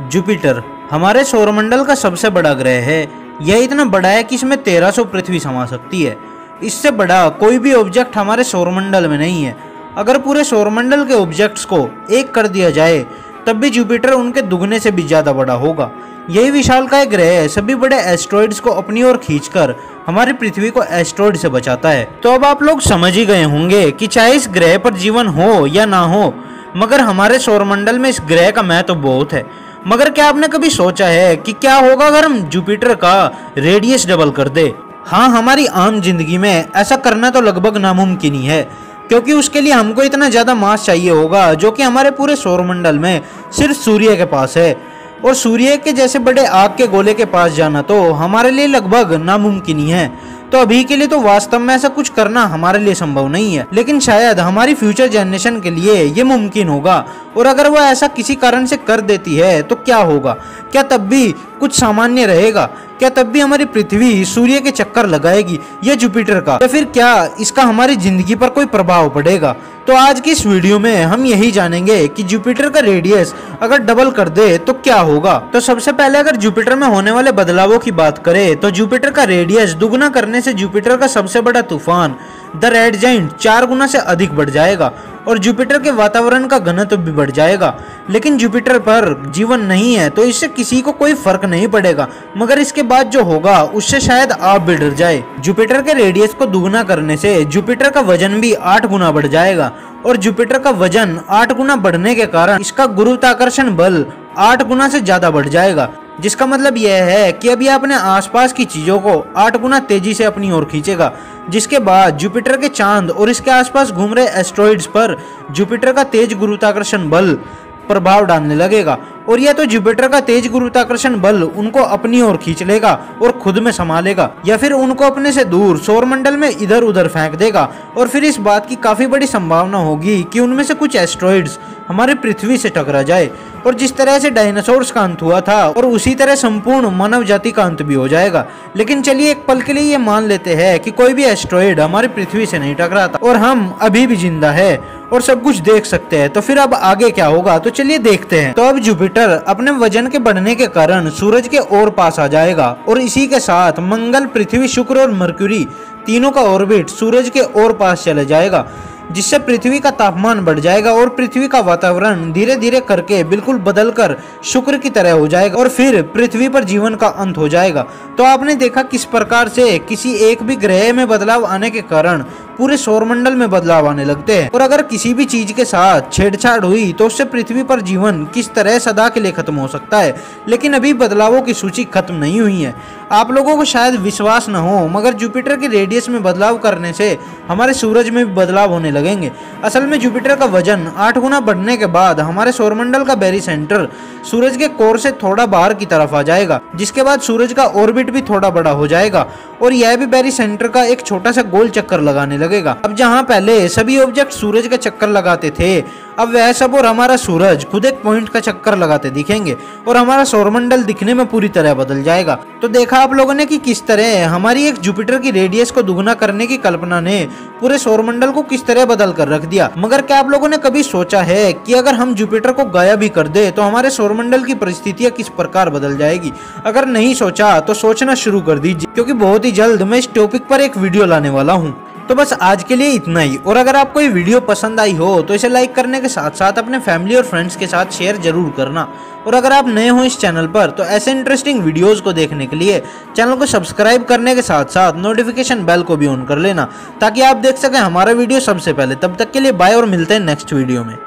Jupiter हमारे सौरमंडल का सबसे बड़ा ग्रह है। यह इतना बड़ा है कि इसमें 1300 पृथ्वी समा सकती है। इससे बड़ा कोई भी ऑब्जेक्ट हमारे सौरमंडल में नहीं है। अगर पूरे सौरमंडल के ऑब्जेक्ट्स को एक कर दिया जाए तब भी जुपिटर उनके दुगने से भी ज़्यादा बड़ा होगा। यही विशालकाय ग्रह सभी बड़े एस्ट्रॉइड्स को अपनी ओर खींचकर हमारी पृथ्वी को एस्ट्रॉइड से बचाता है। तो अब आप लोग समझ ही गए होंगे कि चाहे इस ग्रह पर जीवन हो या ना हो, मगर हमारे सौरमंडल में इस ग्रह का महत्व बहुत है। मगर क्या आपने कभी सोचा है कि क्या होगा अगर हम जुपिटर का रेडियस डबल कर दे? हाँ, हमारी आम जिंदगी में ऐसा करना तो लगभग नामुमकिन ही है, क्योंकि उसके लिए हमको इतना ज़्यादा मास चाहिए होगा जो कि हमारे पूरे सौरमंडल में सिर्फ सूर्य के पास है। और सूर्य के जैसे बड़े आग के गोले के पास जाना तो हमारे लिए लगभग नामुमकिन ही है। तो अभी के लिए तो वास्तव में ऐसा कुछ करना हमारे लिए संभव नहीं है, लेकिन शायद हमारी फ्यूचर जनरेशन के लिए ये मुमकिन होगा। और अगर वह ऐसा किसी कारण से कर देती है तो क्या होगा? क्या तब भी कुछ सामान्य रहेगा? क्या तब भी हमारी पृथ्वी सूर्य के चक्कर लगाएगी या जुपिटर का? या फिर क्या इसका हमारी जिंदगी पर कोई प्रभाव पड़ेगा? तो आज की इस वीडियो में हम यही जानेंगे कि जुपिटर का रेडियस अगर डबल कर दे तो क्या होगा। तो सबसे पहले अगर जुपिटर में होने वाले बदलावों की बात करें तो जुपिटर का रेडियस दुगना करने से जुपिटर का सबसे बड़ा तूफान द रेड जाइंट 4 गुना से अधिक बढ़ जाएगा और जुपिटर के वातावरण का घनत्व भी बढ़ जाएगा। लेकिन जुपिटर पर जीवन नहीं है तो इससे किसी को कोई फर्क नहीं पड़ेगा, मगर इसके बाद जो होगा उससे शायद आप भी डर जाए। जुपिटर के रेडियस को दुगना करने से जुपिटर का वजन भी 8 गुना बढ़ जाएगा और जुपिटर का वजन 8 गुना बढ़ने के कारण इसका गुरुत्वाकर्षण बल 8 गुना से ज्यादा बढ़ जाएगा, जिसका मतलब यह है कि अब यह अपने आसपास की चीजों को 8 गुना तेजी से अपनी ओर खींचेगा, जिसके बाद जुपिटर के चांद और इसके आसपास घूम रहे एस्ट्रॉइड्स पर जुपिटर का तेज गुरुत्वाकर्षण बल प्रभाव डालने लगेगा। और यह तो जुपिटर का तेज गुरुत्वाकर्षण बल उनको अपनी ओर खींच लेगा और खुद में समा लेगा, या फिर उनको अपने से दूर सौरमंडल में इधर उधर फेंक देगा। और फिर इस बात की काफी बड़ी संभावना होगी कि उनमें से कुछ एस्ट्रॉइड्स हमारी पृथ्वी से टकरा जाए। और जिस तरह से डायनासोर्स का अंत हुआ था और उसी तरह संपूर्ण मानव जाति का अंत भी हो जाएगा। लेकिन चलिए एक पल के लिए ये मान लेते हैं कि कोई भी एस्ट्रॉइड हमारी पृथ्वी से नहीं टकराता और हम अभी भी जिंदा है और सब कुछ देख सकते हैं। तो फिर अब आगे क्या होगा, तो चलिए देखते हैं। तो अब जुपिटर अपने वजन के बढ़ने के कारण सूरज के और पास आ जाएगा और इसी के साथ मंगल, पृथ्वी, शुक्र और मरक्यूरी तीनों का ऑर्बिट सूरज के और पास चले जाएगा, जिससे पृथ्वी का तापमान बढ़ जाएगा और पृथ्वी का वातावरण धीरे धीरे करके बिल्कुल बदलकर शुक्र की तरह हो जाएगा और फिर पृथ्वी पर जीवन का अंत हो जाएगा। तो आपने देखा किस प्रकार से किसी एक भी ग्रह में बदलाव आने के कारण पूरे सौरमंडल में बदलाव आने लगते हैं। और अगर किसी भी चीज के साथ छेड़छाड़ हुई तो उससे पृथ्वी पर जीवन किस तरह सदा के लिए खत्म हो सकता है। लेकिन अभी बदलावों की सूची खत्म नहीं हुई है। आप लोगों को शायद विश्वास न हो, मगर जुपिटर के रेडियस में बदलाव करने से हमारे सूरज में भी बदलाव होने लगेंगे। असल में जुपिटर का वजन 8 गुना बढ़ने के बाद हमारे सौरमंडल का बेरी सेंटर सूरज के कोर से थोड़ा बाहर की तरफ आ जाएगा, जिसके बाद सूरज का ऑर्बिट भी थोड़ा बड़ा हो जाएगा और यह भी बेरी सेंटर का एक छोटा सा गोल चक्कर लगाने लगेगा। अब जहां पहले सभी ऑब्जेक्ट सूरज का चक्कर लगाते थे, अब वह सब और हमारा सूरज खुद एक पॉइंट का चक्कर लगाते दिखेंगे और हमारा सौरमंडल दिखने में पूरी तरह बदल जाएगा। तो देखा आप लोगों ने कि किस तरह हमारी एक जुपिटर की रेडियस को दुगना करने की कल्पना ने पूरे सौरमंडल को किस तरह बदल कर रख दिया। मगर क्या आप लोगों ने कभी सोचा है कि अगर हम जुपिटर को गायब भी कर दे तो हमारे सौरमंडल की परिस्थितियां किस प्रकार बदल जाएगी? अगर नहीं सोचा तो सोचना शुरू कर दीजिए, क्योंकि बहुत ही जल्द मैं इस टॉपिक पर एक वीडियो लाने वाला हूँ। तो बस आज के लिए इतना ही। और अगर आपको ये वीडियो पसंद आई हो तो इसे लाइक करने के साथ साथ अपने फैमिली और फ्रेंड्स के साथ शेयर जरूर करना। और अगर आप नए हो इस चैनल पर तो ऐसे इंटरेस्टिंग वीडियोस को देखने के लिए चैनल को सब्सक्राइब करने के साथ साथ नोटिफिकेशन बेल को भी ऑन कर लेना, ताकि आप देख सकें हमारा वीडियो सबसे पहले। तब तक के लिए बाय और मिलते हैं नेक्स्ट वीडियो में।